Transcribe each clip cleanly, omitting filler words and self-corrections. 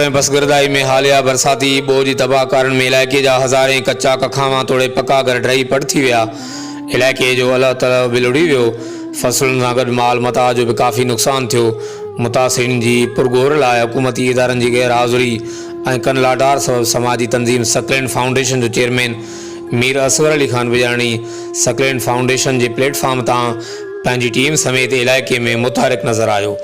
ऐं बसगरदाई में हालिया बरसाती ॿोझ तबाह करण में इलाइक़े जा हज़ारे कच्चा कखावा तोड़े पका घर ढही पड़ थी विया। इलाइक़े जो अलाह तला बि लुड़ी वियो। फसलुनि सां गॾु माल मता जो बि काफ़ी नुक़सानु थियो। मुतासिरीन जी पुरगोर लाइ हुकूमती इदारनि जी गैर हाज़ुरी ऐं कन लाडार सबबि समाजी तंज़ीम सकलैंड फाउंडेशन जो चेयरमैन मीर असगर अली ख़ान बिजाणी सकलैंड फाउंडेशन जे प्लेटफॉर्म तां पंहिंजी टीम समेत इलाइक़े में मुतहरिक नज़र आयो।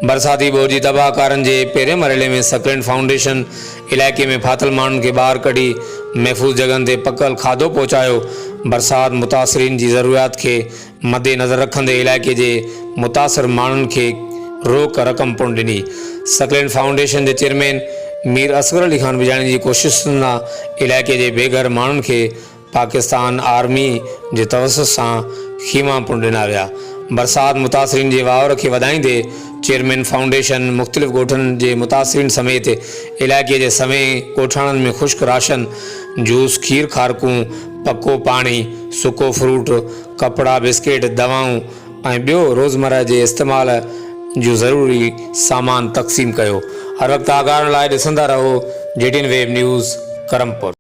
बरसाती ॿोझ जी तबाहकारनि जे पहिरें मरहले में सकलैंड फाउंडेशन इलाइक़े में फाथल माण्हुनि खे ॿाहिरि कढी महफ़ूज़ जॻहनि ते पकल खाधो पहुचायो। बरसात मुतासिरीन जी ज़रूरियात खे मद्देनज़र रखंदे इलाइक़े जे मुतासिर माण्हुनि खे रोक रक़म पिणु ॾिनी। सकलैंड फाउंडेशन जे चेयरमैन मीर असगर अली ख़ान बिजाणी जी कोशिशुनि सां इलाइक़े जे बेघर माण्हुनि खे पाकिस्तान आर्मी जे तवसुत सां ख़ीमा पिणु ॾिना विया। बरसात मुतासिरीन जे वावर खे वधाईंदे चेयरमैन फाउंडेशन मुख़्तलिफ़ ॻोठनि जे मुतासिरीन समेत इलाइक़े जे समें ॻोठाणनि में ख़ुश्क राशन, जूस, खीर खारकूं, पको पाणी, सुको फ्रूट, कपड़ा, बिस्किट, दवाऊं ऐं ॿियो रोज़मर्रा जे इस्तेमाल जूं ज़रूरी सामान तक़सीम कयो। हर वक़्तु आगाहनि लाइ ॾिसंदा रहो JTN वेब न्यूज़ करमपुर।